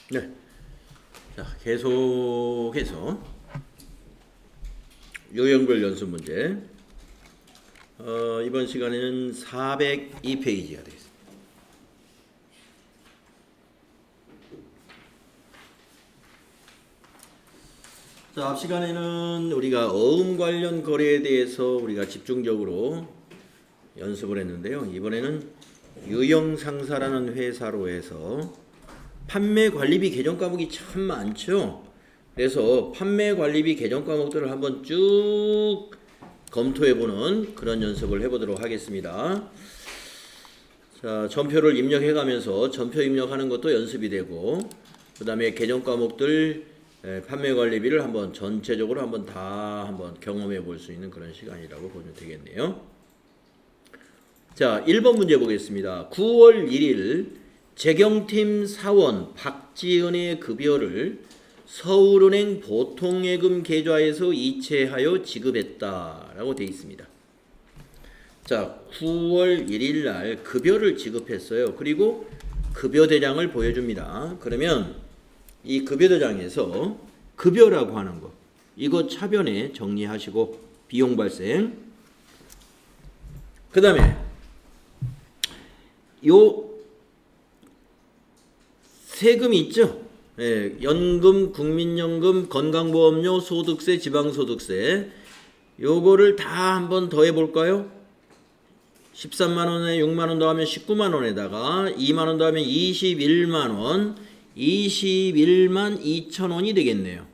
네. 자, 계속해서 요형별 연습 문제. 이번 시간에는 402페이지가 되겠습니다. 자, 앞 시간에는 우리가 어음 관련 거래에 대해서 우리가 집중적으로 연습을 했는데요. 이번에는 유형상사라는 회사로 해서 판매관리비 개정 과목이 참 많죠. 그래서 판매관리비 개정 과목들을 한번 쭉 검토해보는 그런 연습을 해보도록 하겠습니다. 자, 전표를 입력해가면서 전표 입력하는 것도 연습이 되고, 그 다음에 개정 과목들 판매관리비를 한번 전체적으로 한번 경험해 볼 수 있는 그런 시간이라고 보면 되겠네요. 자, 1번 문제 보겠습니다. 9월 1일 재경팀 사원 박지은의 급여를 서울은행 보통예금 계좌에서 이체하여 지급했다라고 되어 있습니다. 자, 9월 1일 날 급여를 지급했어요. 그리고 급여 대장을 보여줍니다. 그러면 이 급여 대장에서 급여라고 하는 거, 이거 차변에 정리하시고 비용 발생. 그 다음에 요 세금이 있죠. 예, 연금, 국민연금, 건강보험료, 소득세, 지방소득세, 요거를 다 한번 더해 볼까요? 13만원에 6만원 더하면 19만원에다가 2만원 더하면 21만원, 21만 2천원이 되겠네요.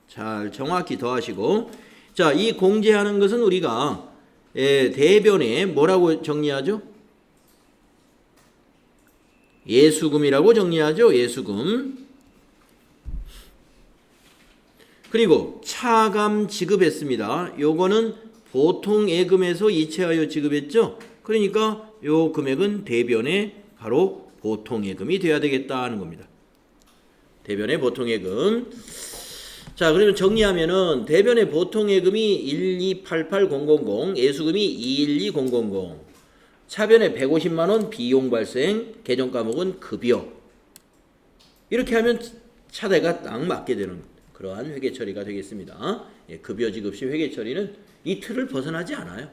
잘 정확히 더하시고, 자, 이 공제하는 것은 우리가 대변에 뭐라고 정리하죠? 예수금이라고 정리하죠. 예수금. 그리고 차감 지급했습니다. 요거는 보통 예금에서 이체하여 지급했죠. 그러니까 요 금액은 대변에 바로 보통 예금이 돼야 되겠다 하는 겁니다. 대변의 보통 예금. 자, 그러면 정리하면은 대변의 보통 예금이 1288000, 예수금이 212000, 차변에 150만원 비용 발생, 개정 과목은 급여. 이렇게 하면 차대가 딱 맞게 되는 그러한 회계 처리가 되겠습니다. 예, 급여 지급 시 회계 처리는 이 틀을 벗어나지 않아요.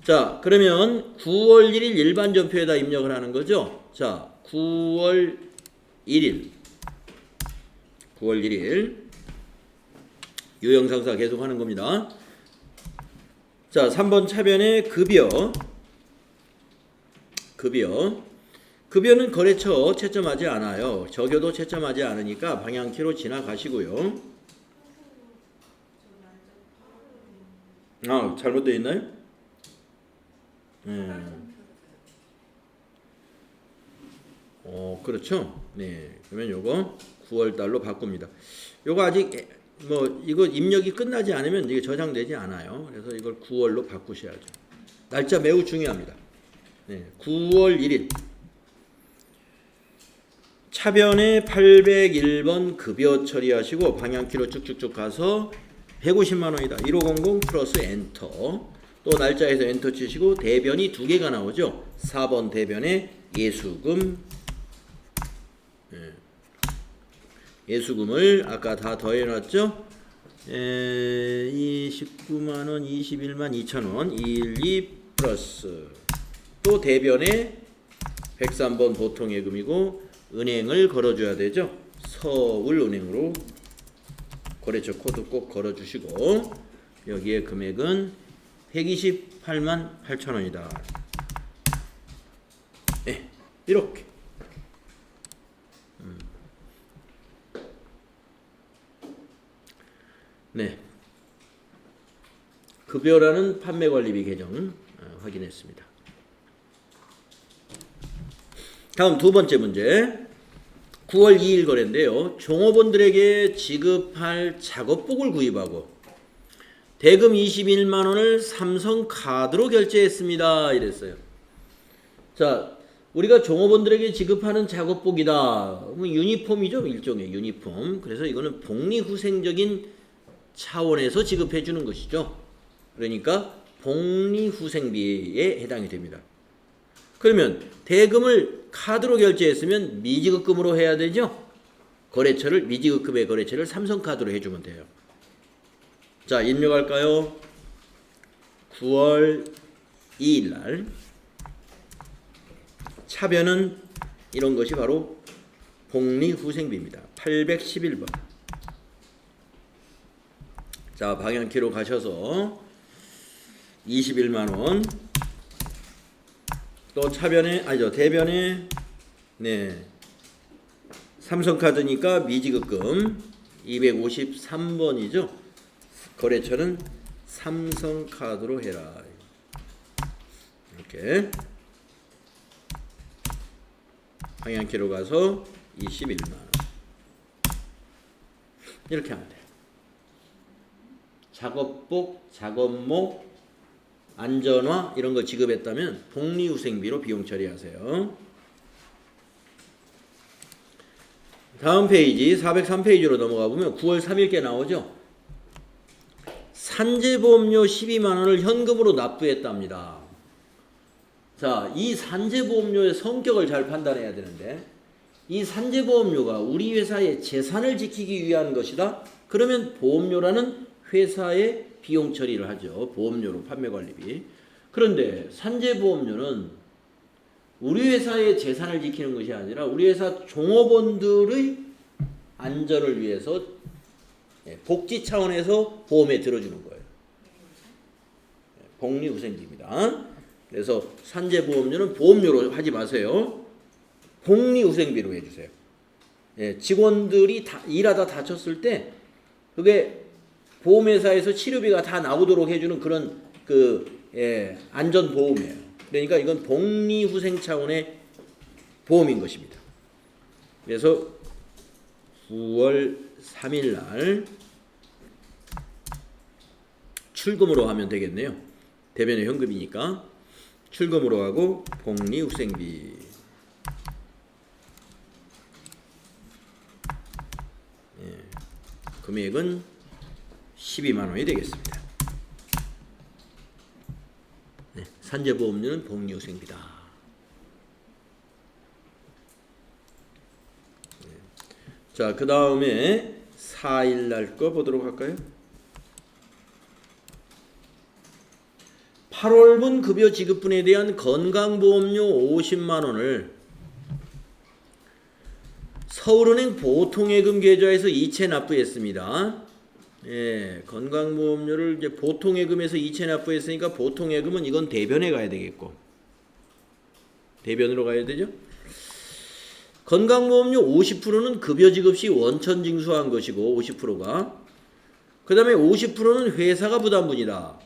자, 그러면 9월 1일 일반 전표에다 입력을 하는 거죠. 자, 9월 1일 유형상사 계속 하는 겁니다. 자, 3번 차변에 급여는 거래처 채점하지 않아요. 적여도 채점하지 않으니까 방향키로 지나가시고요. 아, 잘못되어 있나요? 그렇죠. 네, 그러면 요거 9월 달로 바꿉니다. 요거 아직 이거 입력이 끝나지 않으면 이게 저장되지 않아요. 그래서 이걸 9월로 바꾸셔야죠. 날짜 매우 중요합니다. 네, 9월 1일 차변에 801번 급여 처리하시고 방향키로 쭉쭉쭉 가서 150만원이다. 1500 플러스 엔터. 또 날짜에서 엔터 치시고 대변이 두 개가 나오죠. 4번 대변에 예수금. 예수금을 아까 다 더해놨죠. 29만원, 21만 2천원, 112 플러스 또 대변에 103번 보통예금이고 은행을 걸어줘야 되죠. 서울은행으로 거래처 코드 꼭 걸어주시고 여기에 금액은 128만 8천원이다. 네, 이렇게. 네, 급여라는 판매관리비 개정 확인했습니다. 다음 두 번째 문제. 9월 2일 거래인데요. 종업원들에게 지급할 작업복을 구입하고 대금 21만원을 삼성카드로 결제했습니다. 이랬어요. 자, 우리가 종업원들에게 지급하는 작업복이다. 유니폼이죠. 일종의 유니폼. 그래서 이거는 복리후생적인 차원에서 지급해 주는 것이죠. 그러니까 복리후생비에 해당이 됩니다. 그러면 대금을 카드로 결제했으면 미지급금으로 해야 되죠. 거래처를 미지급금의 거래처를 삼성카드로 해주면 돼요. 자, 입력할까요? 9월 2일 날 차변은 이런 것이 바로 복리후생비입니다. 811번. 자, 방향키로 가셔서 21만원. 또 차변에, 대변에, 네. 삼성카드니까 미지급금 253번이죠. 거래처는 삼성카드로 해라. 이렇게. 방향키로 가서 21만원. 이렇게 하면 돼요. 작업복, 작업목, 안전화 이런 거 지급했다면 복리후생비로 비용 처리하세요. 다음 페이지 403페이지로 넘어가 보면 9월 3일께 나오죠. 산재보험료 12만원을 현금으로 납부했답니다. 자, 이 산재보험료의 성격을 잘 판단해야 되는데, 이 산재보험료가 우리 회사의 재산을 지키기 위한 것이다. 그러면 보험료라는 회사의 비용 처리를 하죠. 보험료로 판매관리비. 그런데 산재보험료는 우리 회사의 재산을 지키는 것이 아니라 우리 회사 종업원들의 안전을 위해서 복지 차원에서 보험에 들어주는 거예요. 복리후생비입니다. 그래서 산재보험료는 보험료로 하지 마세요. 복리후생비로 해주세요. 직원들이 일하다 다쳤을 때 그게 보험회사에서 치료비가 다 나오도록 해주는 그런 안전보험이에요. 그러니까 이건 복리후생 차원의 보험인 것입니다. 그래서 9월 3일 날 출금으로 하면 되겠네요. 대변의 현금이니까 출금으로 하고 복리후생비. 금액은 12만원이 되겠습니다. 산재보험료는 복리후생비다. 자, 그 다음에 4일 날 거 보도록 할까요? 8월분 급여 지급분에 대한 건강보험료 50만원을 서울은행 보통예금 계좌에서 이체 납부했습니다. 건강보험료를 이제 보통예금에서 이체 납부했으니까 보통예금은 이건 대변에 가야 되겠고, 대변으로 가야 되죠. 건강보험료 50%는 급여 지급 시 원천 징수한 것이고 50%가 그 다음에 50%는 회사가 부담분이다.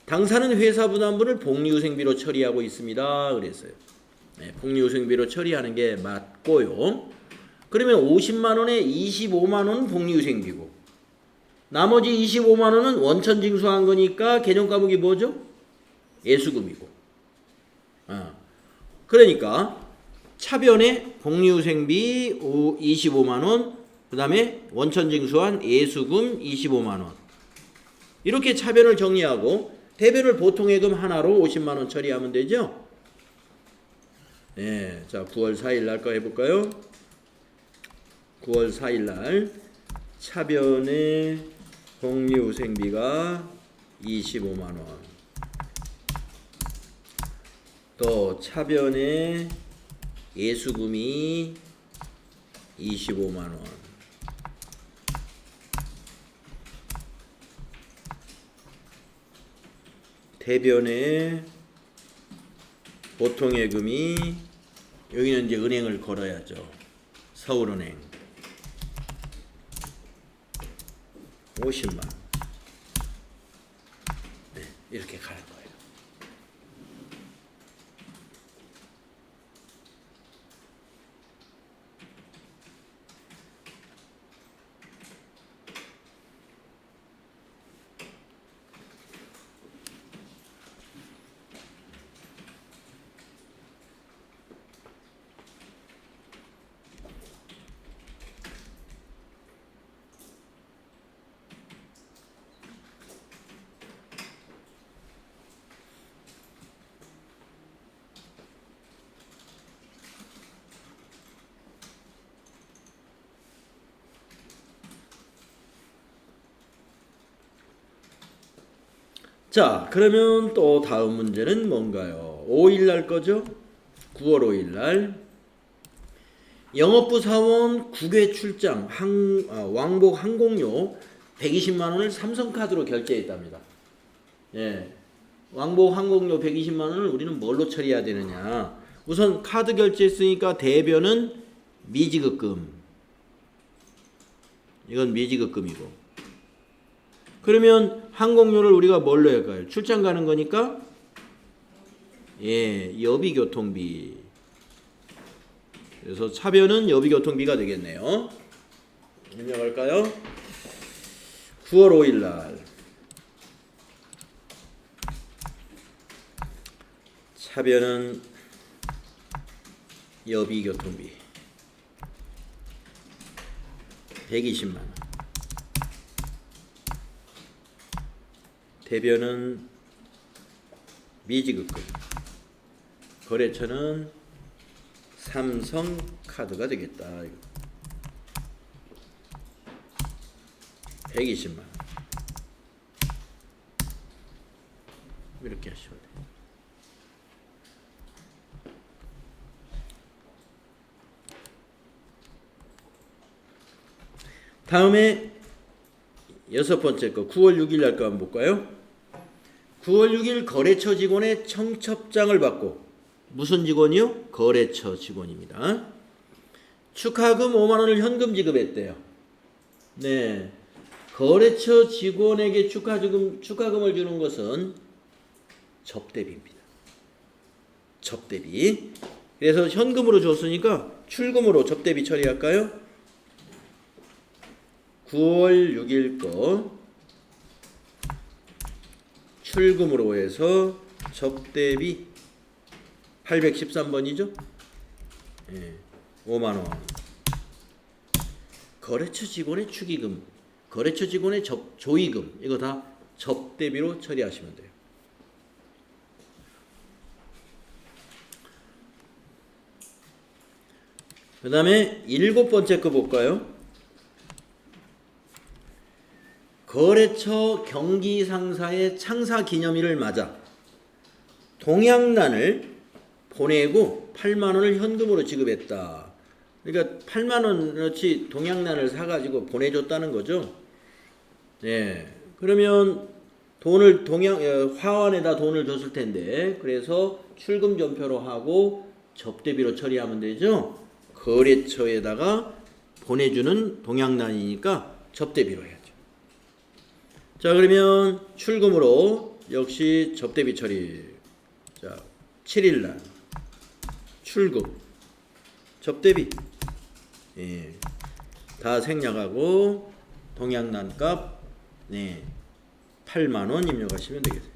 당사는 회사 부담분을 복리후생비로 처리하고 있습니다. 그랬어요. 복리후생비로 처리하는 게 맞고요. 그러면 50만원에 25만원은 복리후생비고 나머지 25만원은 원천 징수한 거니까 개념 과목이 뭐죠? 예수금이고. 그러니까 차변에 복리후생비 25만원, 그 다음에 원천 징수한 예수금 25만원. 이렇게 차변을 정리하고 대변을 보통예금 하나로 50만원 처리하면 되죠. 자, 9월 4일 날 거 해볼까요? 9월 4일 날 차변의 복리후생비가 25만원, 또 차변의 예수금이 25만원, 대변의 보통예금이, 여기는 이제 은행을 걸어야죠. 서울은행 50만. 이렇게 가는 거예요. 자, 그러면 또 다음 문제는 뭔가요? 5일 날 거죠? 9월 5일 날 영업부 사원 국외 출장 왕복 항공료 120만 원을 삼성카드로 결제했답니다. 예. 왕복 항공료 120만 원을 우리는 뭘로 처리해야 되느냐? 우선 카드 결제했으니까 대변은 미지급금. 이건 미지급금이고. 그러면 항공료를 우리가 뭘로 할까요? 출장 가는 거니까 예, 여비교통비. 그래서 차변은 여비교통비가 되겠네요. 입력할까요? 9월 5일 날 차변은 여비교통비 120만 원. 대변은 미지급금. 거래처는 삼성카드가 되겠다. 120만 원. 이렇게 하시면 돼요. 다음에 6번째 거 9월 6일 날 거 한번 볼까요? 9월 6일 거래처 직원의 청첩장을 받고 무슨 직원이요? 거래처 직원입니다. 축하금 5만 원을 현금 지급했대요. 네, 거래처 직원에게 축하금을 주는 것은 접대비입니다. 접대비. 그래서 현금으로 줬으니까 출금으로 접대비 처리할까요? 9월 6일 거 출금으로 해서 접대비 813번이죠? 예, 5만 원. 거래처 직원의 축의금, 거래처 직원의 조의금 이거 다 접대비로 처리하시면 돼요. 그 다음에 7번째 거 볼까요? 거래처 경기상사의 창사 기념일을 맞아 동양란을 보내고 8만 원을 현금으로 지급했다. 그러니까 8만 원어치 동양란을 사가지고 보내줬다는 거죠. 네. 그러면 돈을 화환에다 돈을 줬을 텐데 그래서 출금 전표로 하고 접대비로 처리하면 되죠. 거래처에다가 보내주는 동양란이니까 접대비로 해야죠. 자, 그러면 출금으로 역시 접대비 처리. 자, 7일날 출금 접대비 예, 다 생략하고 동양란 값 네, 8만 원 입력하시면 되겠어요.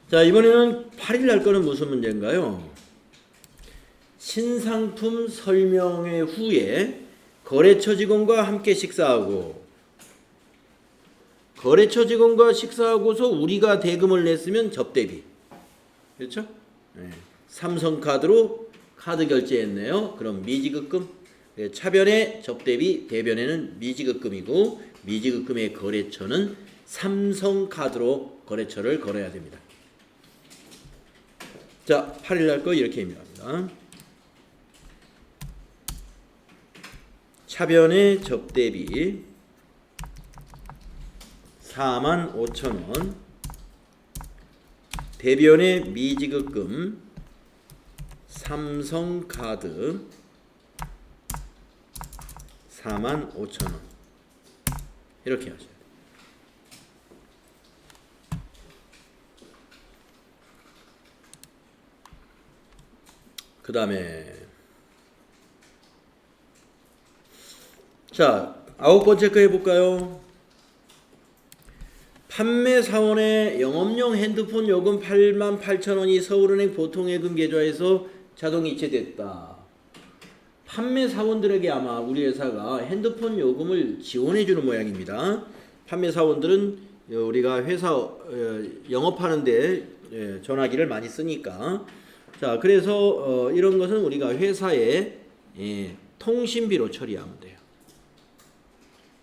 자, 이번에는 8일날 거는 무슨 문제인가요? 신상품 설명회 후에 거래처 직원과 함께 식사하고 거래처 직원과 식사하고서 우리가 대금을 냈으면 접대비. 그렇죠? 네. 삼성카드로 카드 결제했네요. 그럼 미지급금. 네, 차변에 접대비, 대변에는 미지급금이고 미지급금의 거래처는 삼성카드로 거래처를 걸어야 됩니다. 자, 8일날 거 이렇게 입력합니다. 차변의 접대비 45,000원, 대변의 미지급금 삼성카드 45,000원 이렇게 하셔야 돼요. 그 다음에 자, 9번째 거 해볼까요? 판매사원의 영업용 핸드폰 요금 88,000원이 서울은행 보통예금 계좌에서 자동 이체됐다. 판매사원들에게 아마 우리 회사가 핸드폰 요금을 지원해주는 모양입니다. 판매사원들은 우리가 회사 영업하는데 전화기를 많이 쓰니까 자, 그래서 이런 것은 우리가 회사에 통신비로 처리하면 돼요.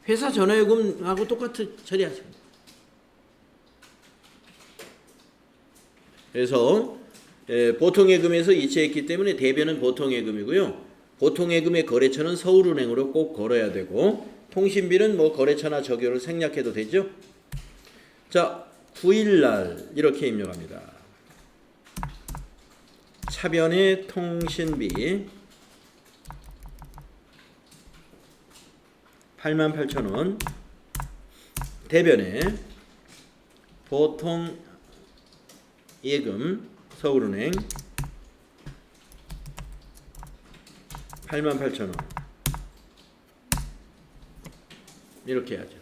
회사 전화요금하고 똑같이 처리하시면 돼요. 그래서 보통예금에서 이체했기 때문에 대변은 보통예금이고요. 보통예금의 거래처는 서울은행으로 꼭 걸어야 되고 통신비는 뭐 거래처나 저기로 생략해도 되죠. 자, 9일날 이렇게 입력합니다. 차변의 통신비 88,000원, 대변에 보통예금 서울은행 88,000원 이렇게 해야죠.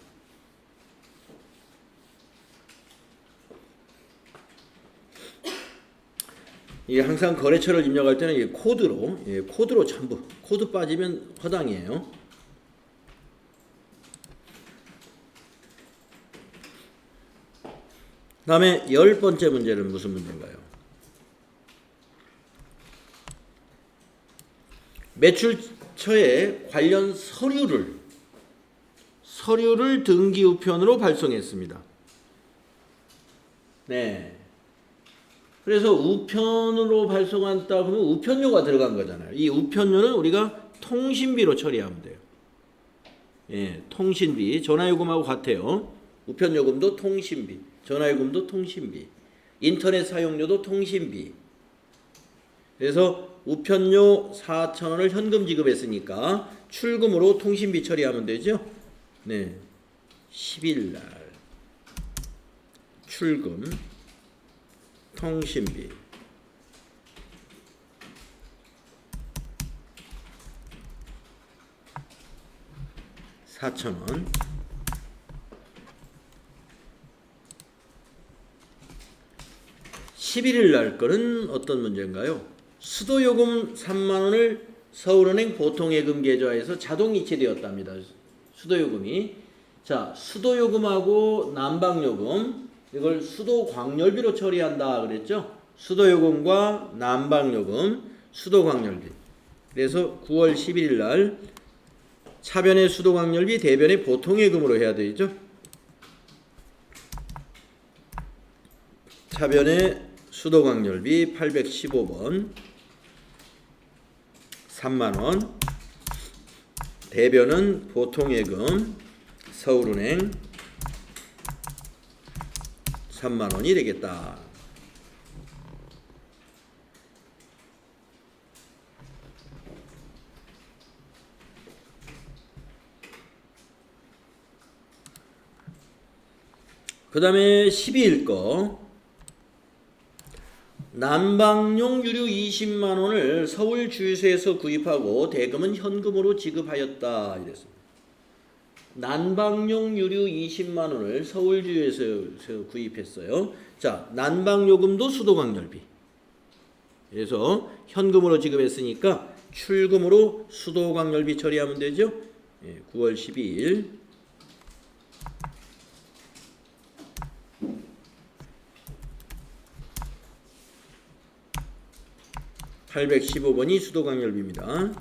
이게 항상 거래처를 입력할 때는 이게 코드로 전부 코드 빠지면 허당이에요. 다음에 10번째 문제는 무슨 문제인가요? 매출처에 관련 서류를 등기 우편으로 발송했습니다. 네. 그래서 우편으로 발송한다 그러면 우편료가 들어간 거잖아요. 이 우편료는 우리가 통신비로 처리하면 돼요. 예, 통신비, 전화요금하고 같아요. 우편요금도 통신비, 전화요금도 통신비, 인터넷 사용료도 통신비. 그래서 우편료 4,000원을 현금 지급했으니까 출금으로 통신비 처리하면 되죠. 네, 10일날 출금 통신비 4,000원. (11일) 날 거는 어떤 문제인가요? 수도요금 3만원을 서울은행 보통예금 계좌에서 자동 이체되었답니다. 수도요금이. 자, 수도요금하고 난방요금 이걸 수도광열비로 처리한다 그랬죠? 수도요금과 난방요금, 수도광열비. 그래서 9월 11일 날 차변의 수도광열비, 대변의 보통예금으로 해야 되죠? 차변의 수도광열비 815번 3만원, 대변은 보통예금 서울은행 3만원이 되겠다. 그 다음에 12일 거 난방용 유류 20만원을 서울 주유소에서 구입하고 대금은 현금으로 지급하였다 이랬습니다. 난방용 유류 20만원을 서울 주유소에서 구입했어요. 자, 난방요금도 수도광열비. 그래서 현금으로 지급했으니까 출금으로 수도광열비 처리하면 되죠. 9월 12일 815번이 수도광열비입니다.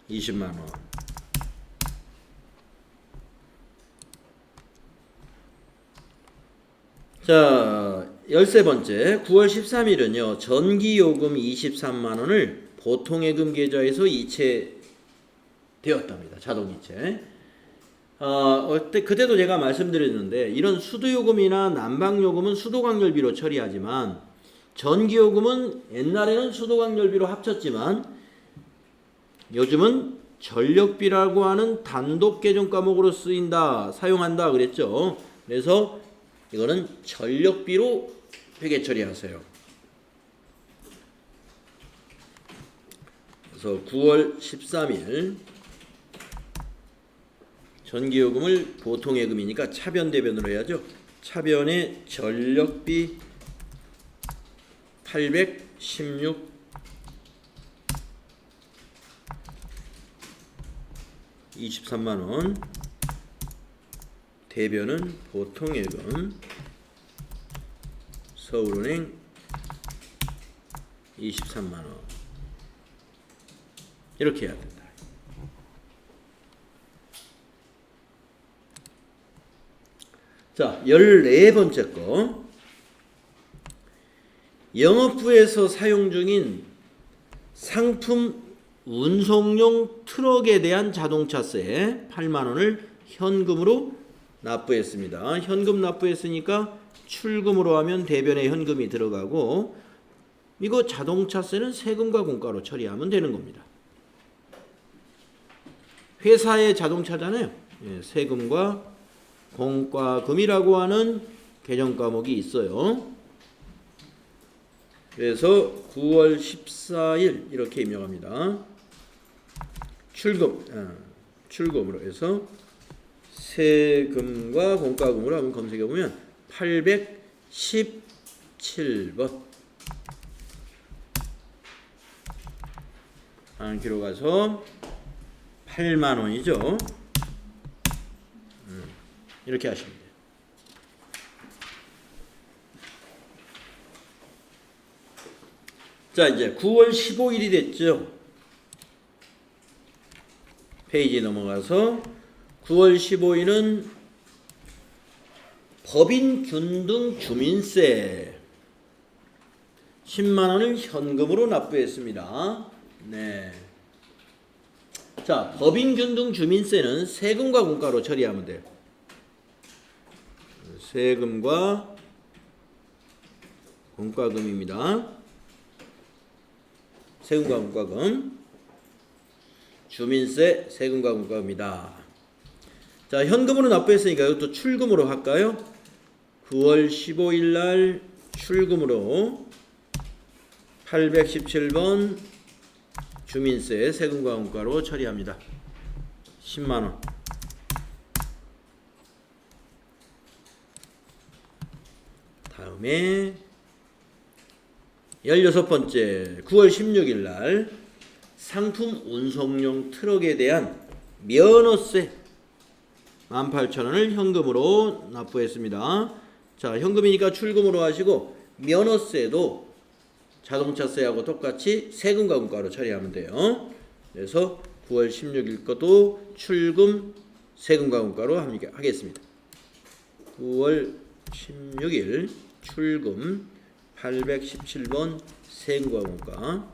20만원. 자, 13번째 9월 13일은요. 전기요금 23만원을 보통예금 계좌에서 이체되었답니다. 자동이체. 그때도 제가 말씀드렸는데 이런 수도요금이나 난방요금은 수도광열비로 처리하지만 전기요금은 옛날에는 수도광열비로 합쳤지만 요즘은 전력비라고 하는 단독 계정 과목으로 사용한다 그랬죠. 그래서 이거는 전력비로 회계 처리하세요. 그래서 9월 13일 전기요금을 보통예금이니까 차변 대변으로 해야죠. 차변의 전력비 816 23만원, 대변은 보통예금 서울은행 23만원. 이렇게 해야 된다. 자, 14번째 거. 영업부에서 사용 중인 상품 운송용 트럭에 대한 자동차세 8만 원을 현금으로 납부했습니다. 현금 납부했으니까 출금으로 하면 대변에 현금이 들어가고, 이거 자동차세는 세금과 공과로 처리하면 되는 겁니다. 회사의 자동차잖아요. 예, 세금과 공과금이라고 하는 개정 과목이 있어요. 그래서 9월 14일 이렇게 임명합니다. 출금으로 해서 세금과 공과금으로 한번 검색해 보면 817번 안기로 가서 8만 원이죠. 이렇게 하시면 돼요. 자, 이제 9월 15일이 됐죠. 페이지 넘어가서 9월 15일은 법인 균등 주민세 10만 원을 현금으로 납부했습니다. 네. 자, 법인 균등 주민세는 세금과 공과로 처리하면 돼요. 세금과 공과금입니다. 세금과 공과금. 주민세, 세금과 공과금이다. 자, 현금으로 납부했으니까 이것도 출금으로 할까요? 9월 15일 날 출금으로 817번 주민세, 세금과 공과로 처리합니다. 10만 원. 다음에 16번째 9월 16일 날 상품 운송용 트럭에 대한 면허세 18,000원을 현금으로 납부했습니다. 자, 현금이니까 출금으로 하시고 면허세도 자동차세하고 똑같이 세금과 공과로 처리하면 돼요. 그래서 9월 16일 것도 출금 세금과 공과로 하겠습니다. 9월 16일 출금 817번 세금과 공과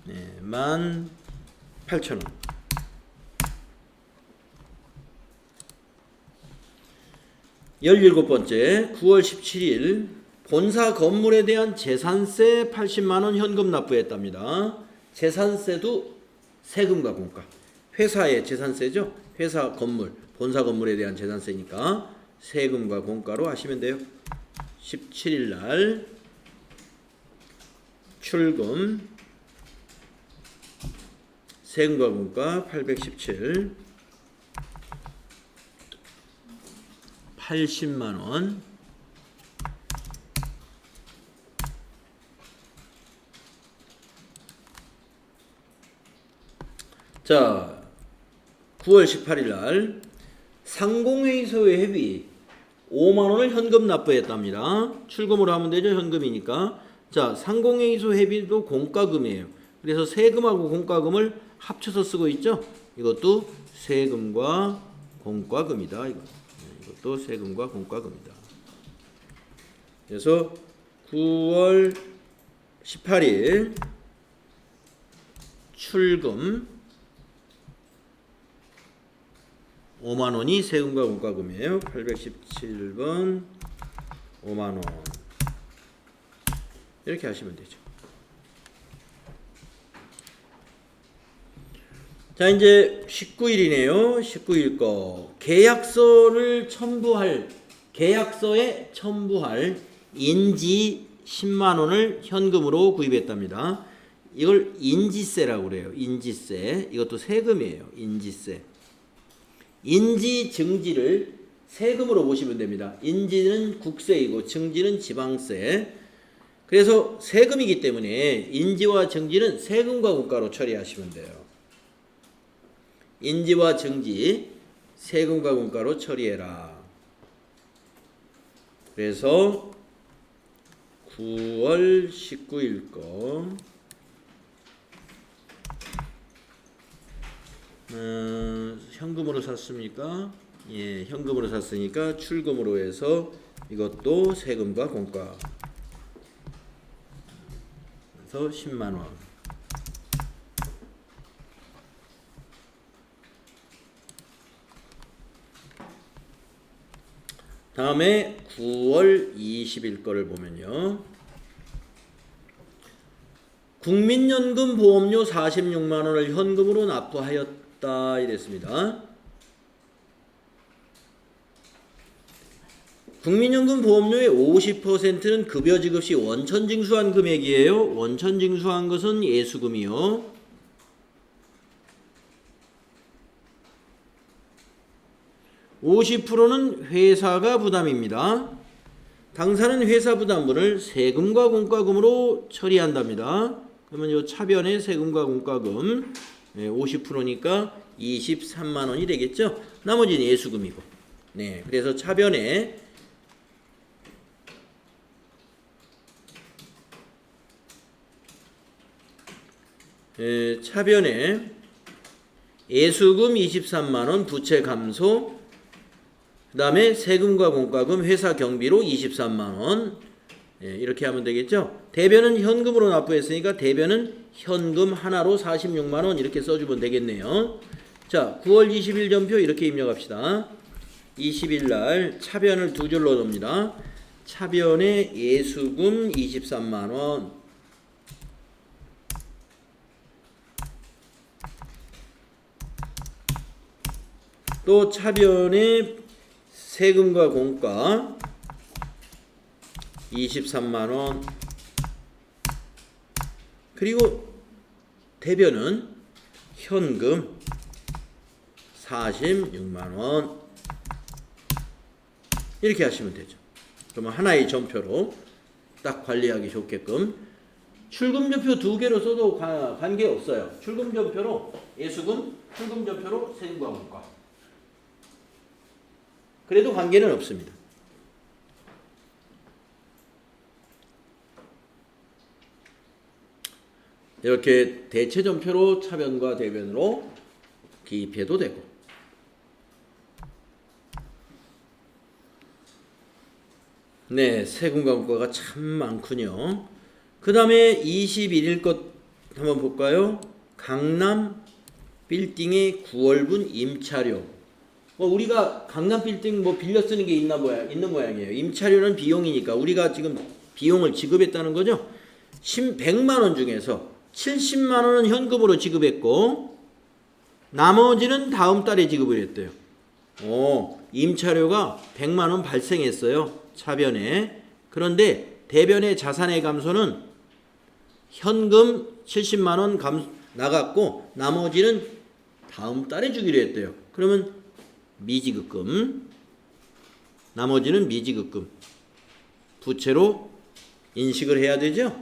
18,000원. 열일곱 번째 9월 17일 본사 건물에 대한 재산세 80만 원 현금 납부했답니다. 재산세도 세금과 공과. 회사의 재산세죠. 회사 건물, 본사 건물에 대한 재산세니까 세금과 공과로 하시면 돼요. 17일 날 출금 세금과 공과 817 80만 원. 자, 9월 18일 날 상공회의소의 회비 5만 원을 현금 납부했답니다. 출금으로 하면 되죠. 현금이니까. 자, 상공회의소 회비도 공과금이에요. 그래서 세금하고 공과금을 합쳐서 쓰고 있죠. 이것도 세금과 공과금이다. 이것도 세금과 공과금이다. 그래서 9월 18일 출금 5만 원이 세금과 공과금이에요. 817번 5만 원. 이렇게 하시면 되죠. 자, 이제 19일이네요. 19일 거. 계약서에 첨부할 인지 10만 원을 현금으로 구입했답니다. 이걸 인지세라고 그래요. 인지세. 이것도 세금이에요. 인지세. 인지 증지를 세금으로 보시면 됩니다. 인지는 국세이고 증지는 지방세. 그래서 세금이기 때문에 인지와 증지는 세금과 공과로 처리하시면 돼요. 인지와 증지 세금과 공과로 처리해라. 그래서 9월 19일 거 현금으로 샀습니까? 예, 현금으로 샀으니까 출금으로 해서 이것도 세금과 공과. 그래서 10만 원. 다음에 9월 20일 거를 보면요. 국민연금 보험료 46만 원을 현금으로 납부하였다 이랬습니다. 국민연금 보험료의 50%는 급여 지급 시 원천 징수한 금액이에요. 원천 징수한 것은 예수금이요. (50%는) 회사가 부담입니다. 당사는 회사 부담분을 세금과 공과금으로 처리한답니다. 그러면 이 차변의 세금과 공과금 50%니까 23만 원이 되겠죠. 나머지는 예수금이고. 네, 그래서 차변에 예수금 23만 원, 부채 감소, 그 다음에 세금과 공과금, 회사 경비로 23만 원. 이렇게 하면 되겠죠. 대변은 현금으로 납부했으니까 대변은 현금 하나로 46만 원 이렇게 써주면 되겠네요. 자, 9월 20일 전표 이렇게 입력합시다. 20일 날 차변을 두 줄로 넣습니다. 차변에 예수금 23만 원, 또 차변에 세금과 공과 23만 원, 그리고 대변은 현금 46만 원 이렇게 하시면 되죠. 그러면 하나의 전표로 딱 관리하기 좋게끔 출금 전표 두 개로 써도 관계없어요. 출금 전표로 예수금, 출금 전표로 세금과 공과. 그래도 관계는 없습니다. 이렇게 대체 전표로 차변과 대변으로 기입해도 되고. 네, 세금과 공과가 참 많군요. 그 다음에 21일 것 한번 볼까요? 강남 빌딩의 9월분 임차료. 우리가 강남 빌딩 빌려 쓰는 게 있는 모양이에요. 임차료는 비용이니까 우리가 지금 비용을 지급했다는 거죠. 100만 원 중에서 70만 원은 현금으로 지급했고 나머지는 다음 달에 지급을 했대요. 임차료가 100만 원 발생했어요. 차변에. 그런데 대변의 자산의 감소는 현금 70만 원 나갔고 나머지는 다음 달에 주기로 했대요. 그러면 미지급금, 나머지는 미지급금, 부채로 인식을 해야 되죠.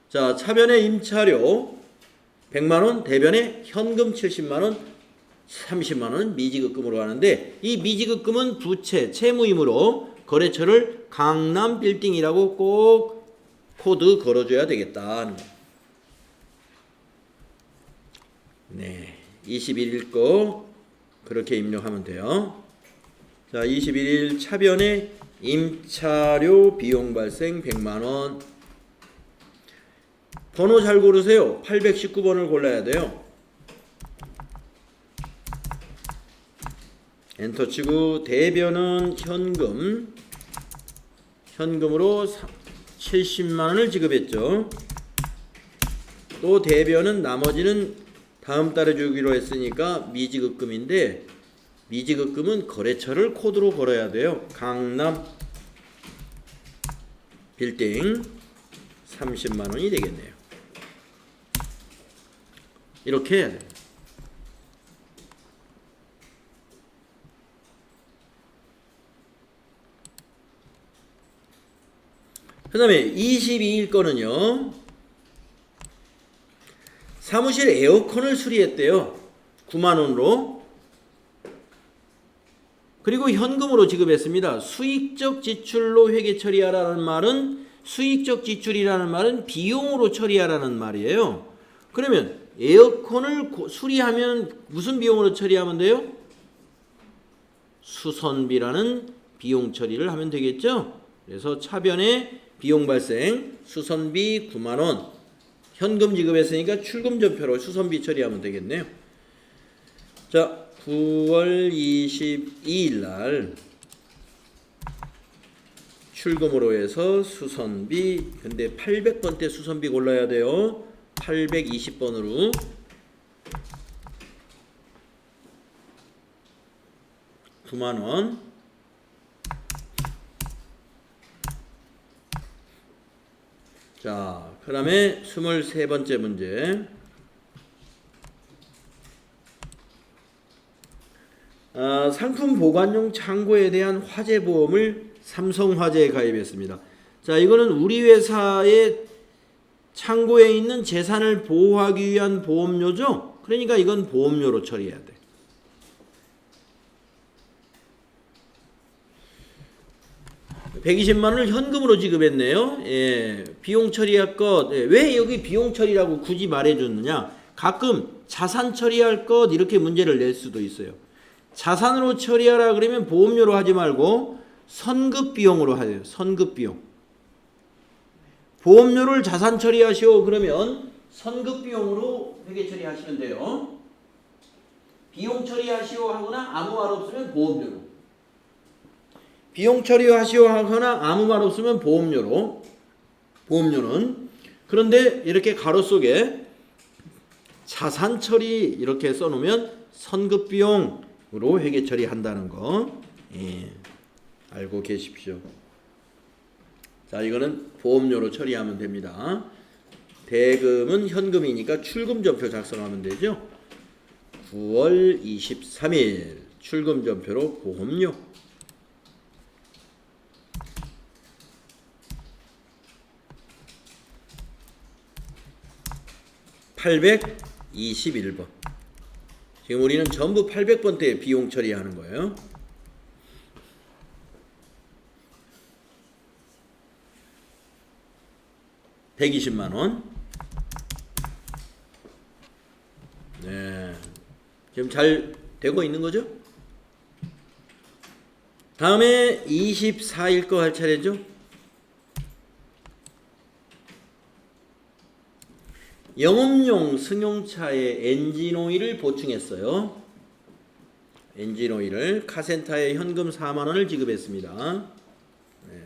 자, 차변의 임차료 100만원, 대변의 현금 70만원, 30만원은 미지급금으로 하는데 이 미지급금은 부채, 채무이므로 거래처를 강남 빌딩이라고 꼭 코드 걸어줘야 되겠다. 네, 21일 거 그렇게 입력하면 돼요. 자, 21일 차변에 임차료 비용 발생 100만원. 번호 잘 고르세요. 819번을 골라야 돼요. 엔터 치고 대변은 현금으로 70만원을 지급했죠. 또 대변은 나머지는 다음 달에 주기로 했으니까 미지급금인데 미지급금은 거래처를 코드로 걸어야 돼요. 강남 빌딩 30만 원이 되겠네요. 이렇게 해야 돼요. 그 다음에 22일 거는요. 사무실 에어컨을 수리했대요. 9만 원으로. 그리고 현금으로 지급했습니다. 수익적 지출로 회계 처리하라는 말은 수익적 지출이라는 말은 비용으로 처리하라는 말이에요. 그러면 에어컨을 수리하면 무슨 비용으로 처리하면 돼요? 수선비라는 비용 처리를 하면 되겠죠. 그래서 차변에 비용 발생 수선비 9만 원 현금 지급했으니까 출금전표로 수선비 처리하면 되겠네요. 자, 9월 22일 날 출금으로 해서 수선비, 근데 800번 때 수선비 골라야 돼요. 820번으로 9만 원. 자, 그 다음에 23번째 문제. 상품 보관용 창고에 대한 화재보험을 삼성화재에 가입했습니다. 자, 이거는 우리 회사의 창고에 있는 재산을 보호하기 위한 보험료죠. 그러니까 이건 보험료로 처리해야 돼. (120만 원을) 현금으로 지급했네요. 예, 비용 처리할 것. 예, 왜 여기 비용 처리라고 굳이 말해줬느냐? 가끔 자산 처리할 것 이렇게 문제를 낼 수도 있어요. 자산으로 처리하라 그러면 보험료로 하지 말고 선급 비용으로 하세요. 선급 비용. 보험료를 자산 처리하시오 그러면 선급 비용으로 회계 처리하시면 돼요. 비용 처리하시오 하거나 아무 말 없으면 보험료로. 비용 처리하시오 하거나 아무 말 없으면 보험료로. 보험료는 그런데 이렇게 가로 속에 자산 처리 이렇게 써놓으면 선급 비용으로 회계 처리한다는 거, 예, 알고 계십시오. 자, 이거는 보험료로 처리하면 됩니다. 대금은 현금이니까 출금전표 작성하면 되죠. 9월 23일 출금전표로 보험료. (821번) 지금 우리는 전부 800번대 비용 처리하는 거예요. (120만 원) 네, 지금 잘 되고 있는 거죠? 다음에 24일 거 할 차례죠. 영업용 승용차에 엔진오일을 보충했어요. 엔진오일을 카센터에 현금 4만 원을 지급했습니다. 네.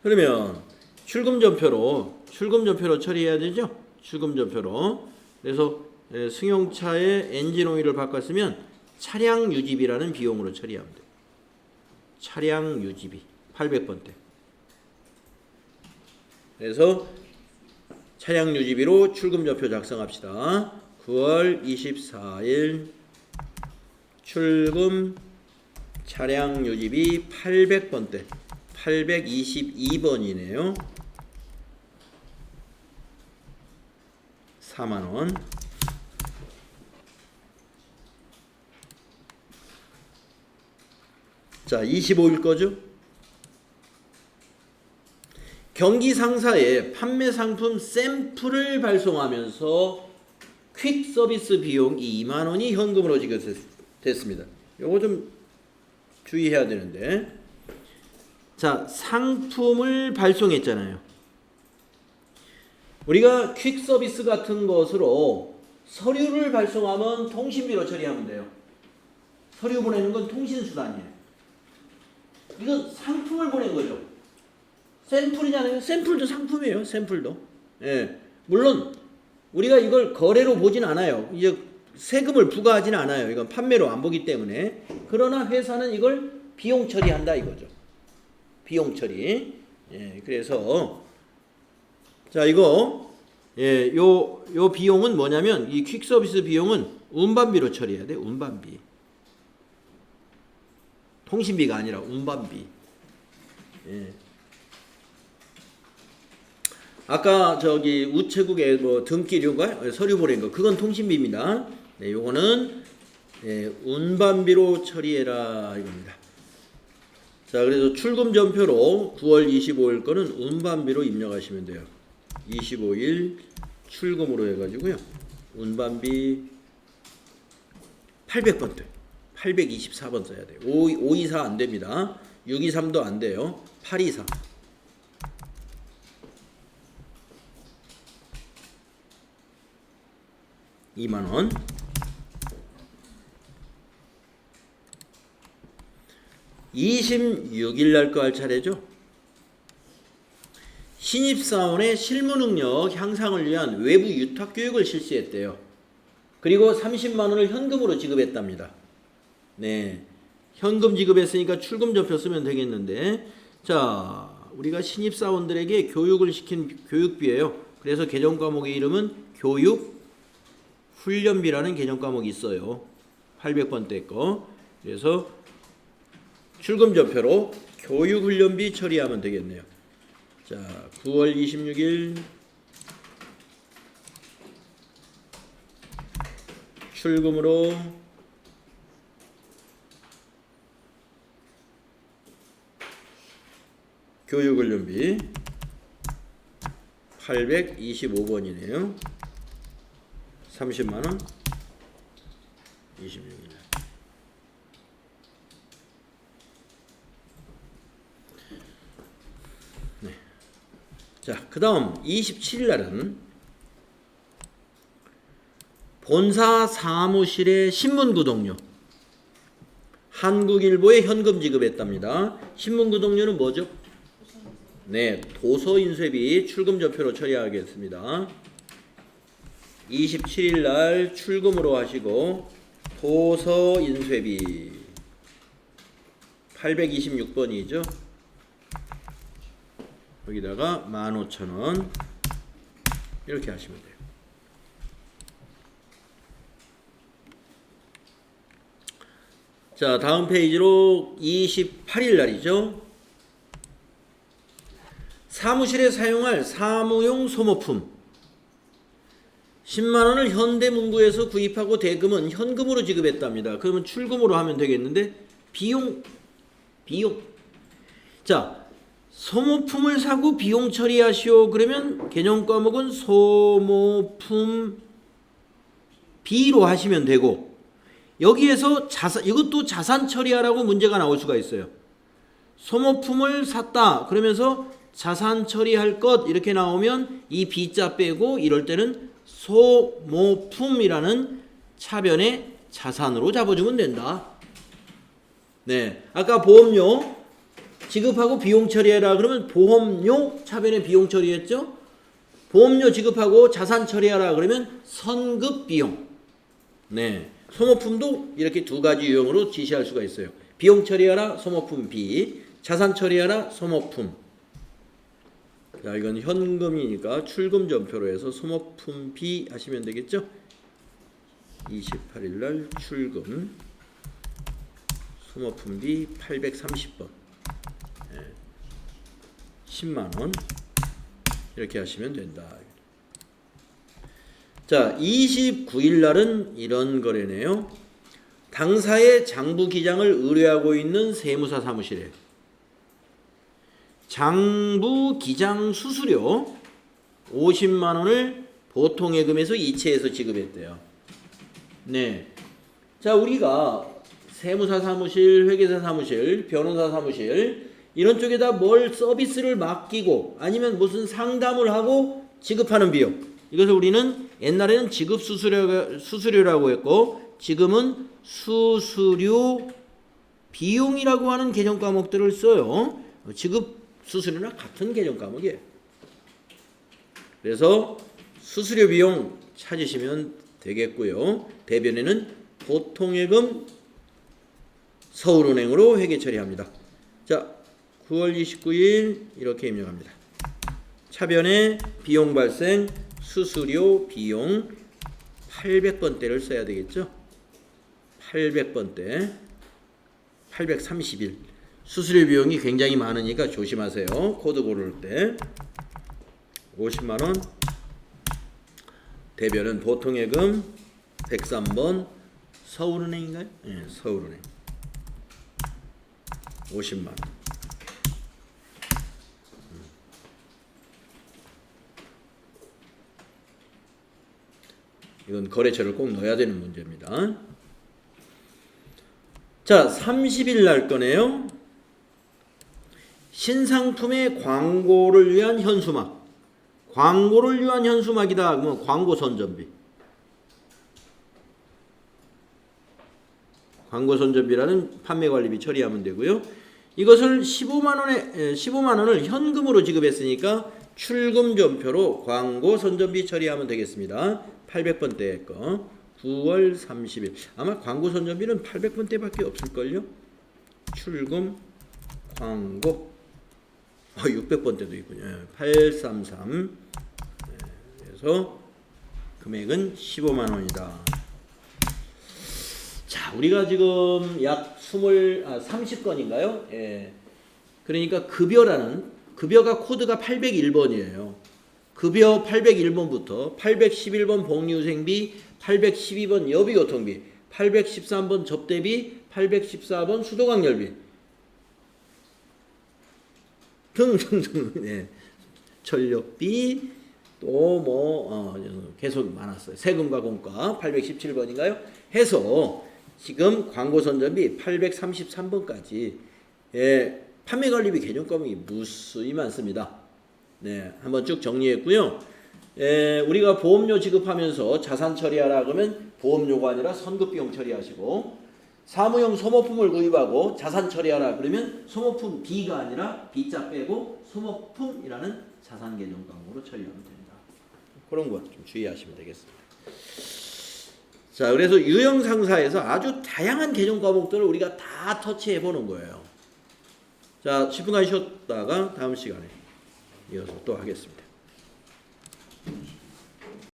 그러면 출금전표로 처리해야 되죠. 출금전표로. 그래서 승용차에 엔진오일을 바꿨으면 차량 유지비라는 비용으로 처리하면 돼요. 차량 유지비 800번대. 그래서 차량 유지비로 출금전표 작성합시다. 9월 24일 출금 차량 유지비 800번대 822번이네요. 4만 원. 자, 25일 거죠? 경기 상사에 판매 상품 샘플을 발송하면서 퀵 서비스 비용 2만 원이 현금으로 지급됐습니다. 요거 좀 주의해야 되는데. 자, 상품을 발송했잖아요. 우리가 퀵 서비스 같은 것으로 서류를 발송하면 통신비로 처리하면 돼요. 서류 보내는 건 통신수단이에요. 이건 상품을 보낸 거죠. 샘플이잖아요. 샘플도 상품이에요. 샘플도. 예. 물론 우리가 이걸 거래로 보진 않아요. 이제 세금을 부과하지는 않아요. 이건 판매로 안 보기 때문에. 그러나 회사는 이걸 비용 처리한다 이거죠. 비용 처리. 예. 그래서 자, 이거 예, 요 비용은 뭐냐면 이 퀵 서비스 비용은 운반비로 처리해야 돼. 운반비. 통신비가 아니라 운반비. 예. 아까 저기 우체국에 뭐 등기료가 서류 보낸 거 그건 통신비입니다. 네, 요거는 예, 운반비로 처리해라 이겁니다. 자, 그래서 출금전표로 9월 25일 거는 운반비로 입력하시면 돼요. 25일 출금으로 해가지고요. 운반비 800번대 824번 써야 돼요. 524 안 됩니다. 623도 안 돼요. 824 2만원. (26일) 날 거 할 차례죠. 신입사원의 실무능력 향상을 위한 외부 유탁교육을 실시했대요. 그리고 30만원을 현금으로 지급했답니다. 네, 현금 지급했으니까 출금전표 쓰면 되겠는데, 자, 우리가 신입사원들에게 교육을 시킨 교육비예요. 그래서 개정과목의 이름은 교육훈련비라는 개정과목이 있어요. 800번대 거. 그래서 출금전표로 교육훈련비 처리하면 되겠네요. 자, 9월 26일 출금으로 교육훈련비 825번이네요. 30만원 26일. 네. 자, 그 다음 27일 날은 본사 사무실의 신문구독료 한국일보에 현금 지급했답니다. 신문구독료는 뭐죠? 네, 도서인쇄비 출금전표로 처리하겠습니다. 27일 날 출금으로 하시고 도서인쇄비 826번이죠. 여기다가 15,000원 이렇게 하시면 돼요. 자, 다음 페이지로 28일 날이죠. 사무실에 사용할 사무용 소모품 10만원을 현대문구에서 구입하고 대금은 현금으로 지급했답니다. 그러면 출금으로 하면 되겠는데 비용. 자, 소모품을 사고 비용 처리하시오. 그러면 개념과목은 소모품 B로 하시면 되고, 여기에서 이것도 자산 처리하라고 문제가 나올 수가 있어요. 소모품을 샀다 그러면서 자산 처리할 것 이렇게 나오면 이 B자 빼고 이럴 때는 소모품이라는 차변의 자산으로 잡아주면 된다. 네, 아까 보험료 지급하고 비용 처리해라 그러면 보험료 차변의 비용 처리했죠. 보험료 지급하고 자산 처리하라 그러면 선급 비용. 네, 소모품도 이렇게 두 가지 유형으로 지시할 수가 있어요. 비용 처리하라 소모품 B, 자산 처리하라 소모품. 자, 이건 현금이니까 출금전표로 해서 소모품 B 하시면 되겠죠. 28일 날 출금 소모품 B 830번 10만원 이렇게 하시면 된다. 자, 29일 날은 이런 거래네요. 당사의 장부 기장을 의뢰하고 있는 세무사 사무실에 장부 기장 수수료 50만원을 보통예금에서 이체해서 지급했대요. 네. 자, 우리가 세무사 사무실, 회계사 사무실, 변호사 사무실 이런 쪽에다 뭘 서비스를 맡기고 아니면 무슨 상담을 하고 지급하는 비용, 이것을 우리는 옛날에는 지급 수수료라고 했고 지금은 수수료 비용이라고 하는 개념 과목들을 써요. 지급 수수료나 같은 개념 과목이에요. 그래서 수수료 비용 찾으시면 되겠고요. 대변에는 보통예금 서울은행으로 회계 처리합니다. 자, 9월 29일 이렇게 입력합니다. 차변에 비용 발생 수수료 비용 800번대를 써야 되겠죠. 800번대 831. 수수료 비용이 굉장히 많으니까 조심하세요. 코드 고를 때 50만원 대변은 보통예금 103번 서울은행인가요? 네, 서울은행 50만원. 이건 거래처를 꼭 넣어야 되는 문제입니다. 자, 30일 날 거네요. 신상품의 광고를 위한 현수막. 광고를 위한 현수막이다. 그러면 광고 선전비. 광고 선전비라는 판매 관리비 처리하면 되고요. 이것을 15만 원을 현금으로 지급했으니까 출금 전표로 광고 선전비 처리하면 되겠습니다. 800번대 거 9월 30일. 아마 광고 선전비는 800번대밖에 없을걸요. 출금 광고 600번대도 있군요. 833. 그래서 금액은 15만 원이다. 자, 우리가 지금 약 30건인가요? 예. 그러니까 급여가 코드가 801번이에요. 급여 801번부터 811번 복리후생비, 812번 여비교통비, 813번 접대비, 814번 수도관열비 등등등. 네. 전력비 또 계속 많았어요. 세금과 공과 817번인가요? 해서 지금 광고 선전비 833번까지 판매관리비 개정 과목이 무수히 많습니다. 네, 한번 쭉 정리했고요. 우리가 보험료 지급하면서 자산 처리하라 그러면 보험료가 아니라 선급비용 처리하시고, 사무용 소모품을 구입하고 자산 처리하라 그러면 소모품 B가 아니라 B자 빼고 소모품이라는 자산 개정 과목으로 처리하면 됩니다. 그런 것 좀 주의하시면 되겠습니다. 자, 그래서 유형 상사에서 아주 다양한 개정 과목들을 우리가 다 터치해 보는 거예요. 자, 10분간 쉬었다가 다음 시간에 이어서 또 하겠습니다.